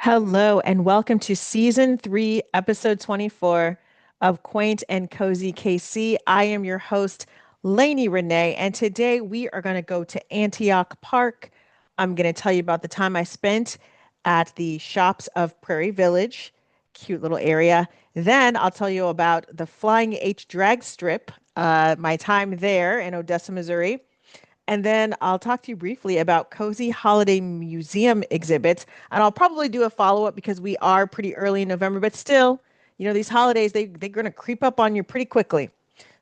Hello, and welcome to season 3, episode 24 of Quaint and Cozy KC. I am your host, Lainey Renee, and today we are going to go to Antioch Park. I'm going to tell you about the time I spent at the shops of Prairie Village, cute little area. Then I'll tell you about the Flying H drag strip, my time there in Odessa, Missouri. And then I'll talk to you briefly about cozy holiday museum exhibits. And I'll probably do a follow-up because we are pretty early in November, but still, these holidays, they're going to creep up on you pretty quickly.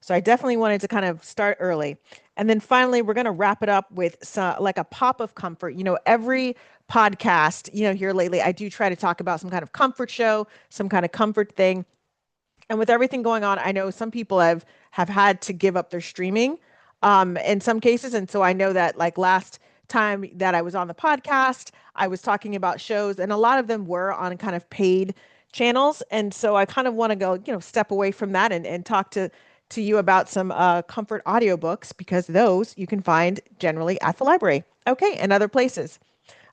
So I definitely wanted to kind of start early. And then finally, we're going to wrap it up with like a pop of comfort. Every podcast, here lately, I do try to talk about some kind of comfort show, some kind of comfort thing. And with everything going on, I know some people have had to give up their streaming in some cases. And so I know that like last time that I was on the podcast, I was talking about shows, and a lot of them were on kind of paid channels. And so I kind of want to go, step away from that and talk to you about some comfort audiobooks because those you can find generally at the library. Okay, and other places.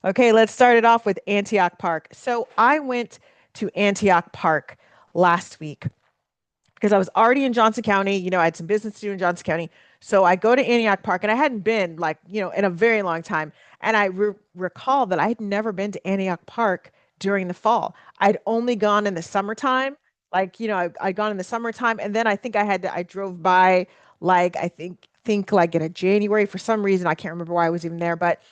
Okay, let's start it off with Antioch Park. So I went to Antioch Park last week because I was already in Johnson County. I had some business to do in Johnson County. So I go to Antioch Park, and I hadn't been like, in a very long time. And I recall that I had never been to Antioch Park during the fall. I'd only gone in the summertime. Like, I'd gone in the summertime. And then I think I drove by like, think like in a January for some reason. I can't remember why I was even there, but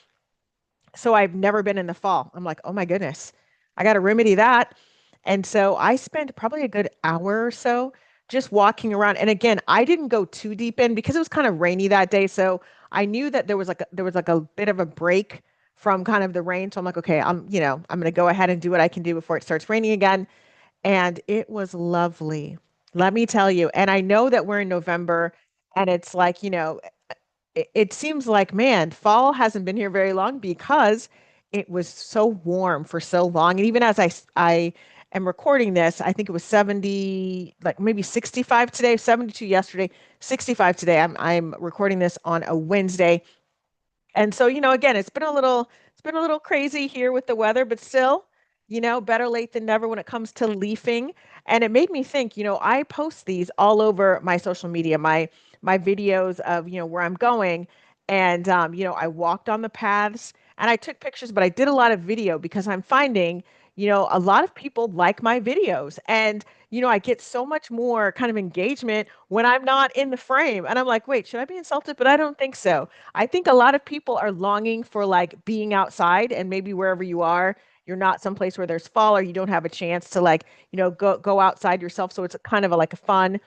so I've never been in the fall. I'm like, oh my goodness, I got to remedy that. And so I spent probably a good hour or so just walking around. And again, I didn't go too deep in because it was kind of rainy that day. So I knew that there was like a bit of a break from kind of the rain. So I'm like, okay, I'm going to go ahead and do what I can do before it starts raining again. And it was lovely. Let me tell you. And I know that we're in November and it's like, it seems like, man, fall hasn't been here very long because it was so warm for so long. And even as I am recording this, I think it was 70, like maybe 65 today, 72 yesterday, 65 today. I'm recording this on a Wednesday. And so, again, it's been a little crazy here with the weather, but still, better late than never when it comes to leafing. And it made me think, I post these all over my social media, my videos of, where I'm going. And I walked on the paths and I took pictures, but I did a lot of video because I'm finding, a lot of people like my videos. And I get so much more kind of engagement when I'm not in the frame. And I'm like, wait, should I be insulted? But I don't think so. I think a lot of people are longing for like being outside, and maybe wherever you are, you're not someplace where there's fall or you don't have a chance to like, go outside yourself. So it's kind of like a fun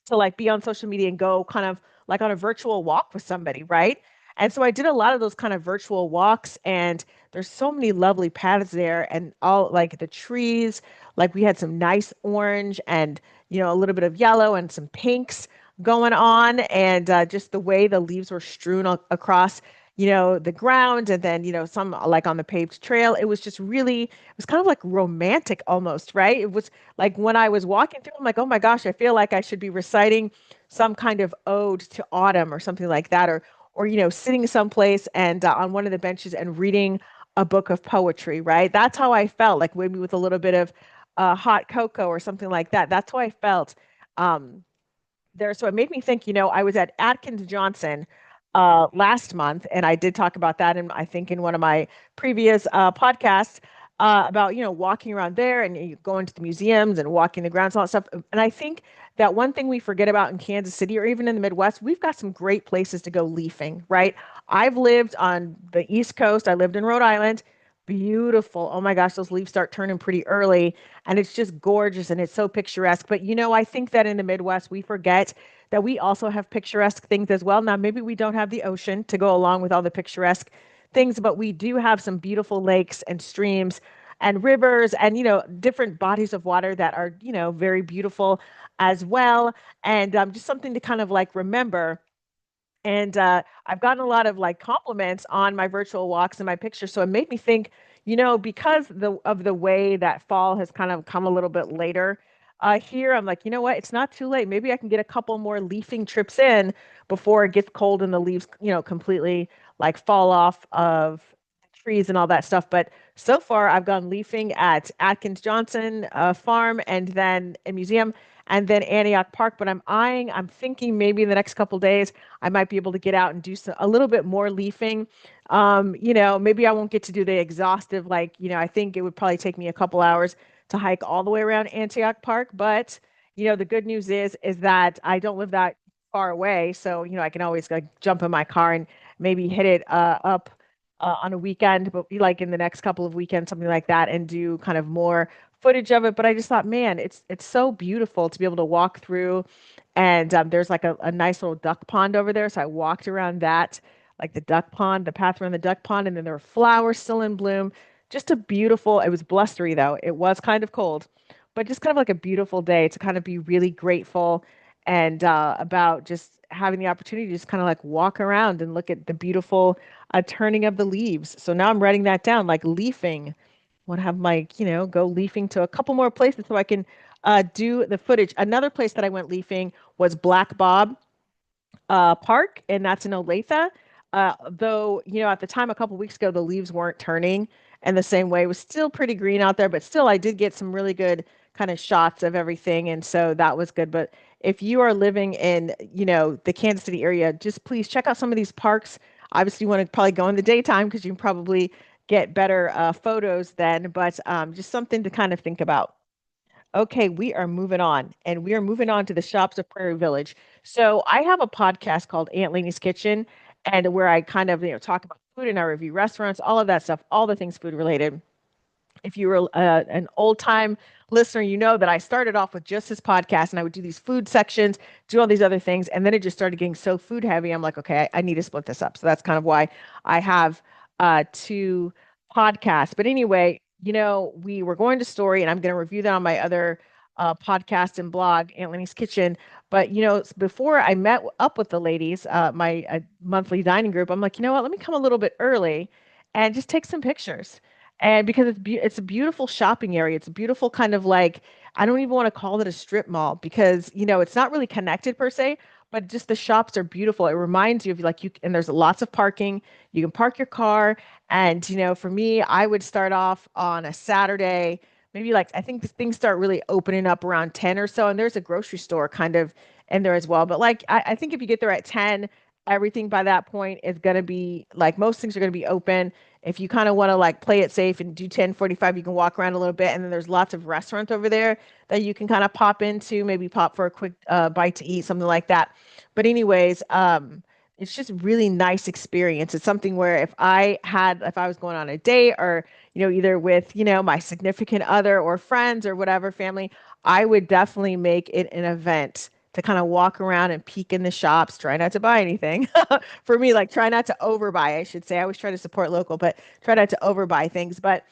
to like be on social media and go kind of like on a virtual walk with somebody, right? And so I did a lot of those kind of virtual walks, and there's so many lovely paths there, and all like the trees, like we had some nice orange and a little bit of yellow and some pinks going on, and just the way the leaves were strewn across, the ground, and then some like on the paved trail. It was just really, it was kind of like romantic almost, right? It was like when I was walking through, I'm like, oh my gosh, I feel like I should be reciting some kind of ode to autumn or something like that, or sitting someplace and on one of the benches and reading a book of poetry, right? That's how I felt, like maybe with a little bit of hot cocoa or something like that. That's how I felt um, there. So it made me think, I was at Atkins-Johnson last month, and I did talk about that, and I think in one of my previous podcasts about walking around there and going to the museums and walking the grounds and all that stuff. And I think that one thing we forget about in Kansas City or even in the Midwest, we've got some great places to go leafing, right? I've lived on the East Coast. I lived in Rhode Island. Beautiful. Oh my gosh, those leaves start turning pretty early, and it's just gorgeous and it's so picturesque. But I think that in the Midwest, we forget that we also have picturesque things as well. Now, maybe we don't have the ocean to go along with all the picturesque things, but we do have some beautiful lakes and streams and rivers and, different bodies of water that are, very beautiful as well. And just something to kind of like remember. And I've gotten a lot of like compliments on my virtual walks and my pictures. So it made me think, because of the way that fall has kind of come a little bit later here, I'm like, you know what? It's not too late. Maybe I can get a couple more leafing trips in before it gets cold and the leaves, completely like fall off of the trees and all that stuff. But so far, I've gone leafing at Atkins-Johnson Farm and then a museum and then Antioch Park. But I'm thinking maybe in the next couple days, I might be able to get out and do a little bit more leafing. Maybe I won't get to do the exhaustive, like, I think it would probably take me a couple hours to hike all the way around Antioch Park. But, the good news is that I don't live that far away. So, I can always like jump in my car and maybe hit it up on a weekend, but be like in the next couple of weekends, something like that, and do kind of more footage of it. But I just thought, man, it's so beautiful to be able to walk through. And there's like a nice little duck pond over there. So I walked around that, like the duck pond, the path around the duck pond, and then there were flowers still in bloom. Just a beautiful, it was blustery though. It was kind of cold, but just kind of like a beautiful day to kind of be really grateful and about just having the opportunity to just kind of like walk around and look at the beautiful turning of the leaves. So now I'm writing that down, like leafing. Want to have like, go leafing to a couple more places so I can do the footage. Another place that I went leafing was Black Bob Park, and that's in Olathe. Though, at the time a couple weeks ago, the leaves weren't turning in the same way. It was still pretty green out there, but still, I did get some really good kind of shots of everything, and so that was good. But if you are living in, the Kansas City area, just please check out some of these parks. Obviously, you want to probably go in the daytime because you can probably get better photos then, but just something to kind of think about. Okay, we are moving on, and we are moving on to the shops of Prairie Village. So I have a podcast called Aunt Lanie's Kitchen, and where I kind of, talk about food and I review restaurants, all of that stuff, all the things food related. If you were an old time listener, you know that I started off with just this podcast and I would do these food sections, do all these other things. And then it just started getting so food heavy. I'm like, okay, I need to split this up. So that's kind of why I have two podcasts. But anyway, we were going to Story and I'm going to review that on my other podcast and blog, Aunt Lenny's Kitchen. But, before I met up with the ladies, my monthly dining group, I'm like, you know what, let me come a little bit early and just take some pictures. And because it's a beautiful shopping area. It's a beautiful kind of like, I don't even want to call it a strip mall because, it's not really connected per se, but just the shops are beautiful. It reminds you of like and there's lots of parking. You can park your car. And, for me, I would start off on a Saturday, maybe like I think things start really opening up around 10 or so. And there's a grocery store kind of in there as well. But like I think if you get there at 10, everything by that point is gonna be like most things are gonna be open. If you kind of want to like play it safe and do 10:45, you can walk around a little bit. And then there's lots of restaurants over there that you can kind of pop into, maybe pop for a quick bite to eat, something like that. But anyways, it's just really nice experience. It's something where if I was going on a date or, either with, my significant other or friends or whatever, family, I would definitely make it an event to kind of walk around and peek in the shops, try not to buy anything. For me, like try not to overbuy, I should say. I always try to support local, but try not to overbuy things. But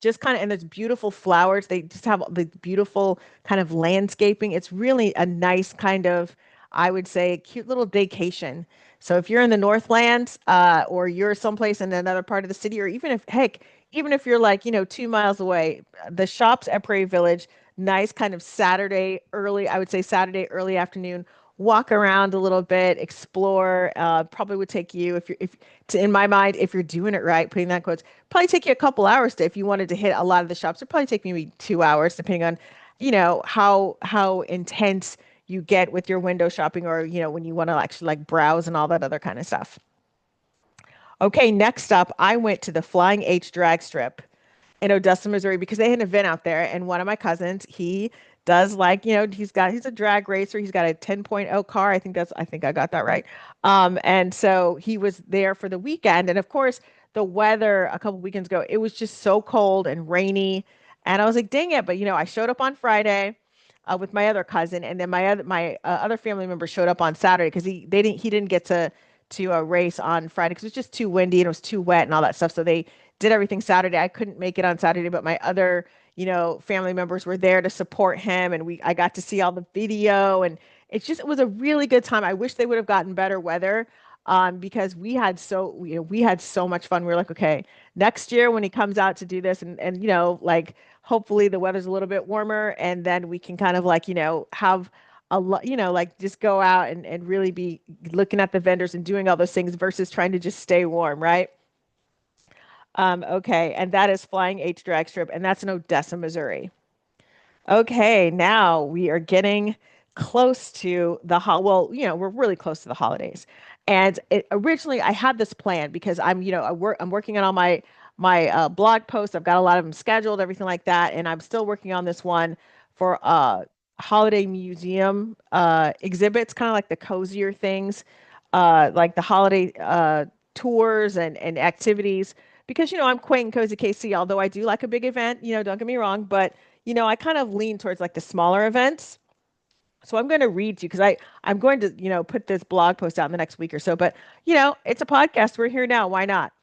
just kind of, and there's beautiful flowers. They just have the beautiful kind of landscaping. It's really a nice kind of, I would say, cute little vacation. So if you're in the Northlands, or you're someplace in another part of the city, or even if, heck, even if you're like, 2 miles away, the shops at Prairie Village, nice kind of Saturday early, I would say Saturday early afternoon, walk around a little bit, explore. Probably would take you in my mind, if you're doing it right, putting that in quotes, probably take you a couple hours to, if you wanted to hit a lot of the shops, it'd probably take maybe 2 hours, depending on, how intense you get with your window shopping or, when you want to actually like browse and all that other kind of stuff. Okay, next up, I went to the Flying H drag strip in Odessa, Missouri, because they had an event out there. And one of my cousins, he does like, he's a drag racer. He's got a 10.0 car. I think I got that right. And so he was there for the weekend. And of course, the weather a couple weekends ago, it was just so cold and rainy. And I was like, dang it. But, I showed up on Friday. With my other cousin, and then my other family member showed up on Saturday because he didn't get to race on Friday because it was just too windy and it was too wet and all that stuff. So they did everything Saturday. I couldn't make it on Saturday, but my other, family members were there to support him, and I got to see all the video, and it was a really good time. I wish they would have gotten better weather, because we had so much fun. We were like, okay, next year when he comes out to do this, and like hopefully the weather's a little bit warmer, and then we can kind of like have a lot, like just go out and really be looking at the vendors and doing all those things versus trying to just stay warm, right? Okay, and that is Flying H Drag Strip, and that's in Odessa, Missouri. Okay, now we are getting close to well, we're really close to the holidays. And originally I had this plan because I'm working on all my blog posts. I've got a lot of them scheduled, everything like that, and I'm still working on this one for holiday museum exhibits, kind of like the cozier things, like the holiday tours and activities. Because I'm quaint and cozy KC, although I do like a big event, don't get me wrong, but I kind of lean towards like the smaller events. So I'm going to read to you because I'm going to, put this blog post out in the next week or so. But, it's a podcast. We're here now. Why not?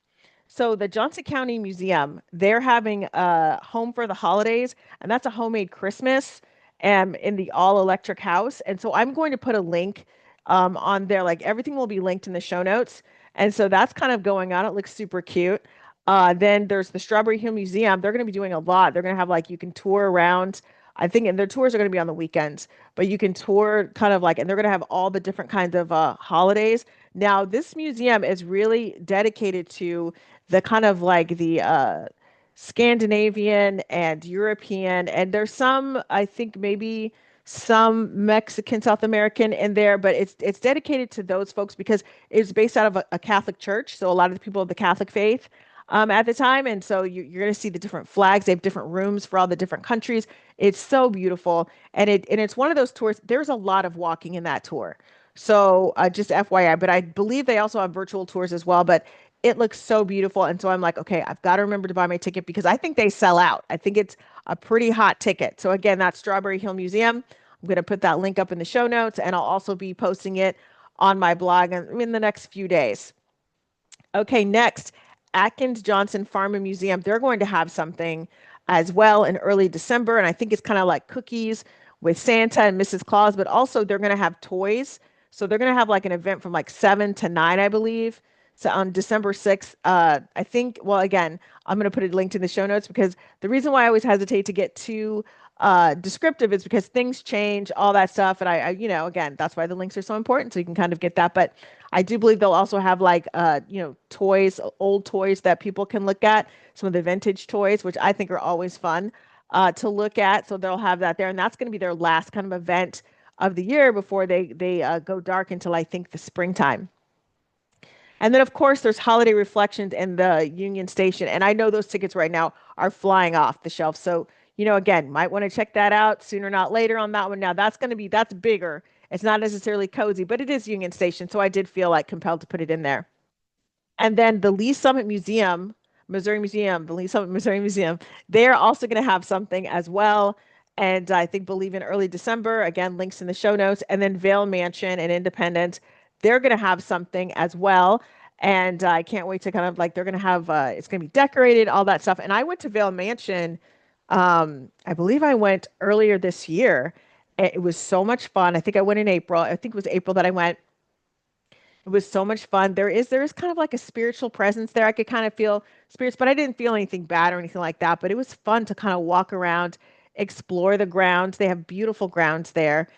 So the Johnson County Museum, they're having a home for the holidays, and that's a homemade Christmas in the all electric house. And so I'm going to put a link on there. Like everything will be linked in the show notes. And so that's kind of going on. It looks super cute. Then there's the Strawberry Hill Museum. They're going to be doing a lot. They're going to have like you can tour around. I think, and their tours are going to be on the weekends, but you can tour kind of like, and they're going to have all the different kinds of holidays. Now, this museum is really dedicated to the kind of like the Scandinavian and European, and there's some, I think maybe some Mexican, South American in there, but it's dedicated to those folks because it's based out of a Catholic church, so a lot of the people of the Catholic faith. At the time, and so you're going to see the different flags. They have different rooms for all the different countries. It's so beautiful, and it's one of those tours. There's a lot of walking in that tour, so just FYI. But I believe they also have virtual tours as well. But it looks so beautiful. And so I'm like, okay, I've got to remember to buy my ticket because I think they sell out. I think it's a pretty hot ticket. So again, that's Strawberry Hill Museum. I'm going to put that link up in the show notes and I'll also be posting it on my blog in the next few days. Okay, next, Atkins-Johnson Farm and Museum. They're going to have something as well in early December. And I think it's kind of like cookies with Santa and Mrs. Claus, but also they're going to have toys. So they're going to have like an event from like 7 to 9, I believe. So on December 6th, I think, well, again, I'm going to put a link to the show notes because the reason why I always hesitate to get too descriptive is because things change, all that stuff. And again, that's why the links are so important. So you can kind of get that. But I do believe they'll also have like, toys, old toys that people can look at, some of the vintage toys, which I think are always fun to look at. So they'll have that there. And that's going to be their last kind of event of the year before they go dark until I think the springtime. And then, of course, there's Holiday Reflections in the Union Station. And I know those tickets right now are flying off the shelf. So, again, might want to check that out sooner, not later on that one. Now, that's bigger. It's not necessarily cozy, but it is Union Station. So I did feel like compelled to put it in there. And then the Lee Summit Museum, Missouri Museum, the Lee Summit Missouri Museum, they're also going to have something as well. And I think believe in early December. Again, links in the show notes. And then Vaile Mansion and Independence, they're going to have something as well. And I can't wait to kind of like they're going to have it's going to be decorated, all that stuff. And I went to Vaile Mansion. I believe I went earlier this year. It was so much fun. I think I went in April. I think it was April that I went. It was so much fun. There is kind of like a spiritual presence there. I could kind of feel spirits, but I didn't feel anything bad or anything like that. But it was fun to kind of walk around, explore the grounds. They have beautiful grounds there.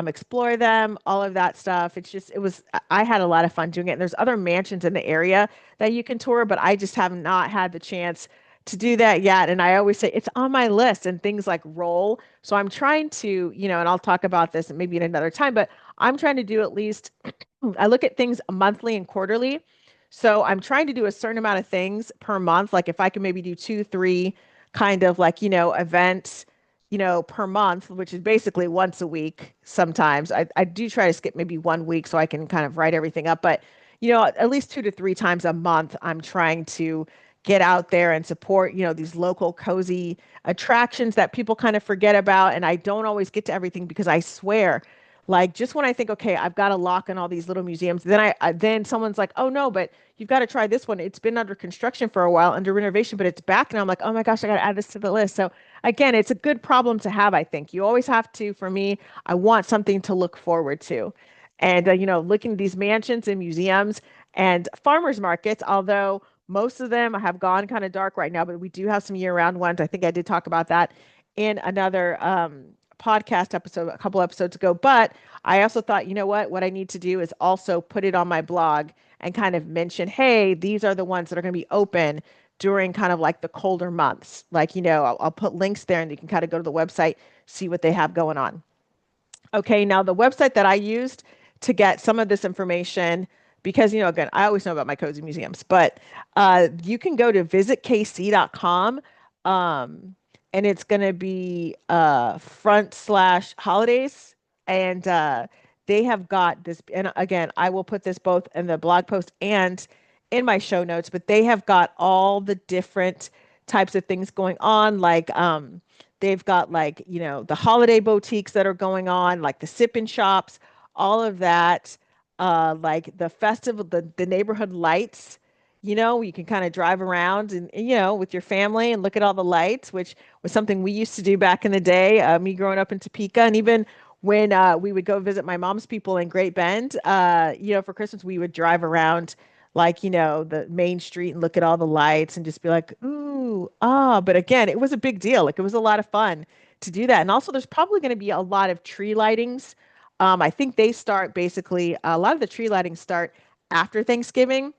Explore them, all of that stuff. I had a lot of fun doing it. And there's other mansions in the area that you can tour, but I just have not had the chance to do that yet. And I always say it's on my list and things like roll. So I'm trying to, and I'll talk about this maybe in another time, but I'm trying to do at least I look at things monthly and quarterly. So I'm trying to do a certain amount of things per month. Like if I can maybe do two, three kind of like, events, per month, which is basically once a week sometimes. I do try to skip maybe 1 week so I can kind of write everything up. But, at least 2 to 3 times a month, I'm trying to get out there and support, these local cozy attractions that people kind of forget about. And I don't always get to everything because I swear like just when I think, okay, I've got to lock in all these little museums, then then someone's like, oh no, but you've got to try this one. It's been under construction for a while, under renovation, but it's back. And I'm like, oh my gosh, I got to add this to the list. So again, it's a good problem to have, I think. You always have to, for me, I want something to look forward to. And looking at these mansions and museums and farmers markets, although most of them have gone kind of dark right now, but we do have some year-round ones. I think I did talk about that in another podcast episode a couple episodes ago. But I also thought, you know what I need to do is also put it on my blog and kind of mention, hey, these are the ones that are going to be open during kind of like the colder months. Like, I'll put links there and you can kind of go to the website, see what they have going on. Okay, now the website that I used to get some of this information, because, again, I always know about my cozy museums, but you can go to visitkc.com, and it's going to be front slash holidays. And they have got this. And again, I will put this both in the blog post and in my show notes, but they have got all the different types of things going on. Like, they've got like, the holiday boutiques that are going on, like the sip-in shops, all of that. Like the festival, the neighborhood lights, you can kind of drive around and, with your family and look at all the lights, which was something we used to do back in the day, me growing up in Topeka. And even when we would go visit my mom's people in Great Bend, for Christmas, we would drive around like, the main street and look at all the lights and just be like, ooh, ah. But again, it was a big deal. Like it was a lot of fun to do that. And also, there's probably going to be a lot of tree lightings. I think they start basically, a lot of the tree lightings start after Thanksgiving,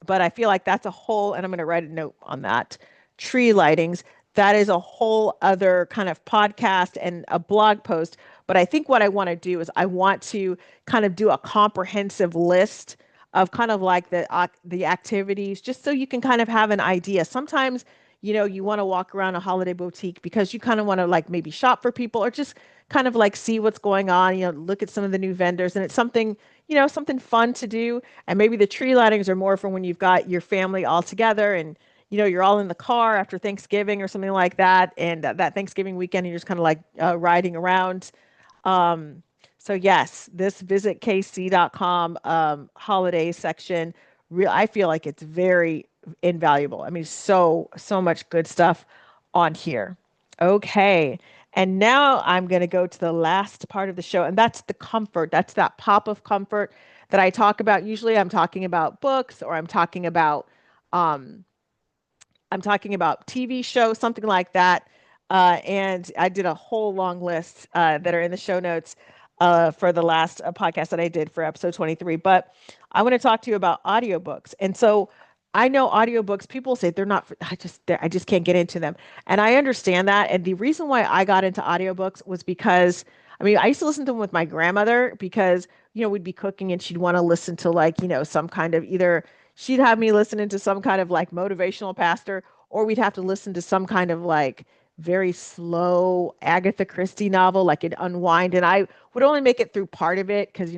but I feel like that's a whole, and I'm going to write a note on that. Tree lightings, that is a whole other kind of podcast and a blog post. But I think what I want to do is I want to kind of do a comprehensive list of kind of like the activities, just so you can kind of have an idea. Sometimes, you want to walk around a holiday boutique because you kind of want to like maybe shop for people or just kind of like see what's going on, look at some of the new vendors, and it's something, something fun to do. And maybe the tree lightings are more for when you've got your family all together and, you're all in the car after Thanksgiving or something like that. And that Thanksgiving weekend, you're just kind of like riding around. Um, so yes, this visitkc.com holiday section, I feel like it's very invaluable. I mean, so much good stuff on here. Okay. And now I'm going to go to the last part of the show, and that's the comfort. That's that pop of comfort that I talk about. Usually I'm talking about books or um, I'm talking about TV shows, something like that. And I did a whole long list that are in the show notes for the last podcast that I did for episode 23. But I want to talk to you about audiobooks. And so I know audiobooks, people say they're not, I just can't get into them. And I understand that. And the reason why I got into audiobooks was because, I mean, I used to listen to them with my grandmother because, we'd be cooking and she'd want to listen to like, some kind of either she'd have me listening to some kind of like motivational pastor, or we'd have to listen to some kind of like very slow Agatha Christie novel, like it unwind. And I would only make it through part of it because,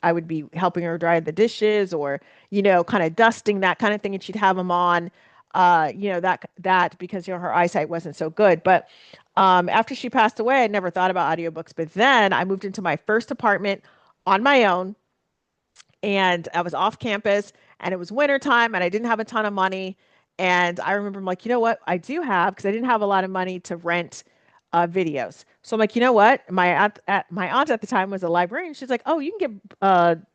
I would be helping her dry the dishes or, kind of dusting, that kind of thing. And she'd have them on, that because, her eyesight wasn't so good. But after she passed away, I never thought about audiobooks. But then I moved into my first apartment on my own, and I was off campus and it was wintertime and I didn't have a ton of money. And I remember I'm like, you know what? I do have, because I didn't have a lot of money to rent videos. So I'm like, you know what? My aunt at the time was a librarian. She's like, oh, you can get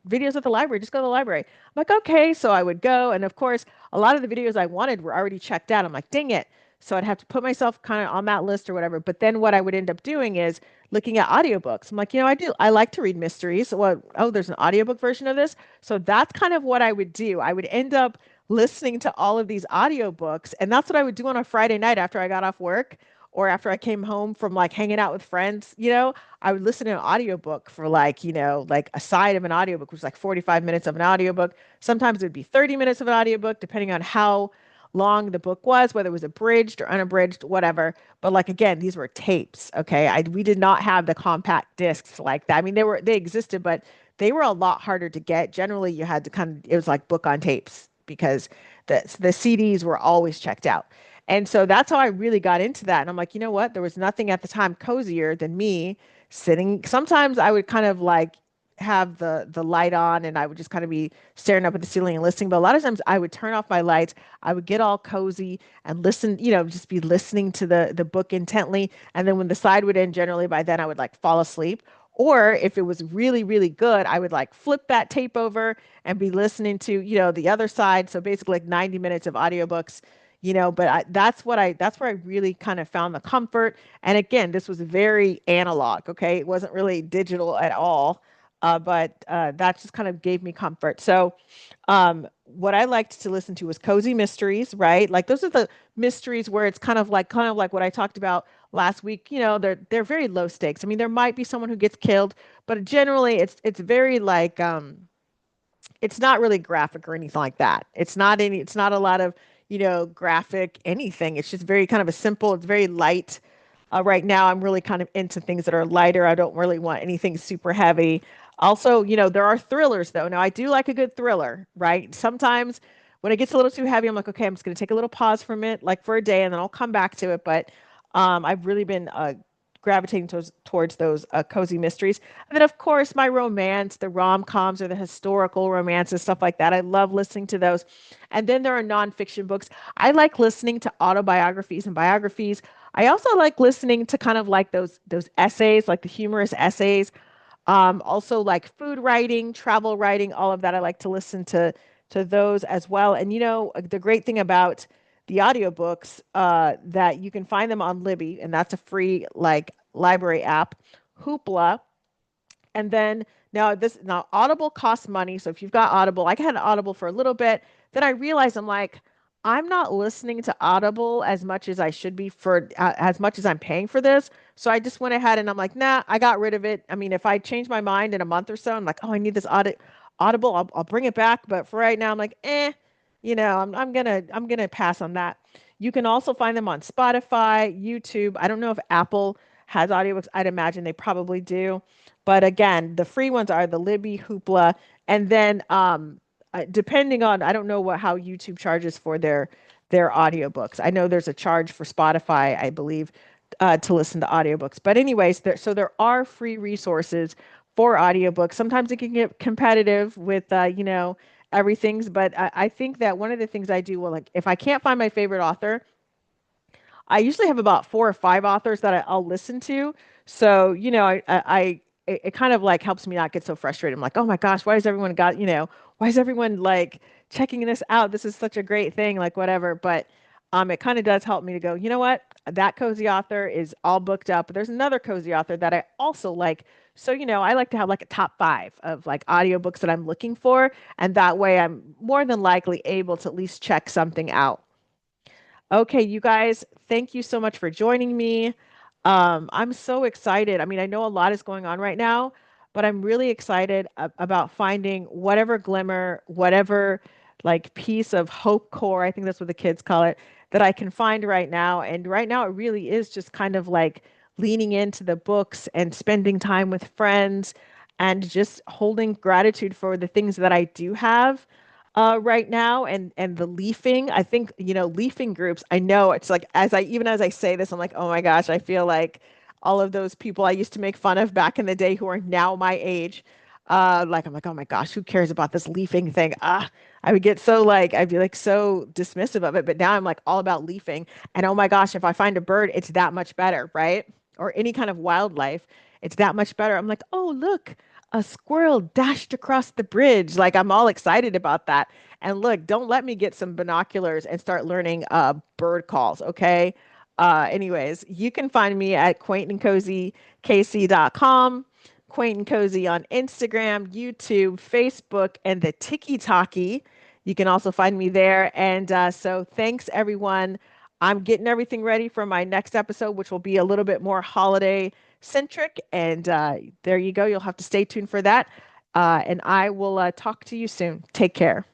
videos at the library. Just go to the library. I'm like, okay. So I would go. And of course, a lot of the videos I wanted were already checked out. I'm like, dang it. So I'd have to put myself kind of on that list or whatever. But then what I would end up doing is looking at audiobooks. I'm like, I like to read mysteries. Well, oh, there's an audiobook version of this. So that's kind of what I would do. I would end up listening to all of these audiobooks. And that's what I would do on a Friday night after I got off work or after I came home from like hanging out with friends. I would listen to an audiobook for like, like a side of an audiobook, which was like 45 minutes of an audiobook. Sometimes it would be 30 minutes of an audiobook, depending on how long the book was, whether it was abridged or unabridged, whatever. But like again, these were tapes. Okay. We did not have the compact discs like that. I mean, they existed, but they were a lot harder to get. Generally, you had to it was like book on tapes because the CDs were always checked out. And so that's how I really got into that. And I'm like, you know what? There was nothing at the time cozier than me sitting. Sometimes I would kind of like have the light on and I would just kind of be staring up at the ceiling and listening. But a lot of times I would turn off my lights. I would get all cozy and listen, just be listening to the book intently. And then when the side would end, generally by then I would like fall asleep. Or if it was really, really good, I would like flip that tape over and be listening to, the other side. So basically like 90 minutes of audiobooks, but that's where I really kind of found the comfort. And again, this was very analog. Okay. It wasn't really digital at all. But that just kind of gave me comfort. So, what I liked to listen to was cozy mysteries, right? Like those are the mysteries where it's kind of like what I talked about last week. They're very low stakes. I mean, there might be someone who gets killed, but generally it's very like it's not really graphic or anything like that. It's not a lot of, graphic anything. It's just very kind of a simple, it's very light. Right now, I'm really kind of into things that are lighter. I don't really want anything super heavy. Also, there are thrillers though. Now, I do like a good thriller, right? Sometimes when it gets a little too heavy, I'm like, okay, I'm just going to take a little pause from it, like for a day, and then I'll come back to it. But I've really been gravitating towards those cozy mysteries. And then, of course, my romance, the rom-coms or the historical romances, stuff like that. I love listening to those. And then there are nonfiction books. I like listening to autobiographies and biographies. I also like listening to kind of like those essays, like the humorous essays. Also like food writing, travel writing, all of that. I like to listen to those as well. And the great thing about the audiobooks, that you can find them on Libby, and that's a free like library app. Hoopla, and then now Audible costs money. So if you've got Audible, I had Audible for a little bit. Then I realized I'm like, I'm not listening to Audible as much as I should be for as much as I'm paying for this. So I just went ahead and I'm like, nah, I got rid of it. I mean, if I change my mind in a month or so, I'm like, oh, I need this Audible. I'll bring it back. But for right now, I'm like, I'm gonna pass on that. You can also find them on Spotify, YouTube. I don't know if Apple has audiobooks. I'd imagine they probably do. But again, the free ones are the Libby, Hoopla, and then depending on, I don't know how YouTube charges for their audiobooks. I know there's a charge for Spotify, I believe, to listen to audiobooks. But anyways, so there are free resources for audiobooks. Sometimes it can get competitive with everything's, but I think that one of the things I do, well, like if I can't find my favorite author, I usually have about four or five authors that I'll listen to. So, it kind of like helps me not get so frustrated. I'm like, oh my gosh, why is everyone like checking this out? This is such a great thing, like whatever. But it kind of does help me to go, you know what? That cozy author is all booked up. There's another cozy author that I also like. So, I like to have like a top five of like audiobooks that I'm looking for. And that way I'm more than likely able to at least check something out. Okay, you guys, thank you so much for joining me. I'm so excited. I mean, I know a lot is going on right now, but I'm really excited about finding whatever glimmer, whatever like piece of hope core, I think that's what the kids call it, that I can find right now. And right now, it really is just kind of like leaning into the books and spending time with friends and just holding gratitude for the things that I do have right now, and the leafing. I think, leafing groups, I know it's like as I say this, I'm like, oh my gosh, I feel like all of those people I used to make fun of back in the day who are now my age. Like I'm like, oh my gosh, who cares about this leafing thing? I would get so like I'd be like so dismissive of it, but now I'm like all about leafing. And oh my gosh, if I find a bird, it's that much better, right? Or any kind of wildlife, it's that much better. I'm like, oh look, a squirrel dashed across the bridge. Like I'm all excited about that. And look, don't let me get some binoculars and start learning bird calls, okay? Anyways, you can find me at quaintandcozykc.com, Quaint and Cozy on Instagram, YouTube, Facebook, and the Tiki You can also find me there. And so thanks everyone. I'm getting everything ready for my next episode, which will be a little bit more holiday centric. And there you go. You'll have to stay tuned for that. And I will talk to you soon. Take care.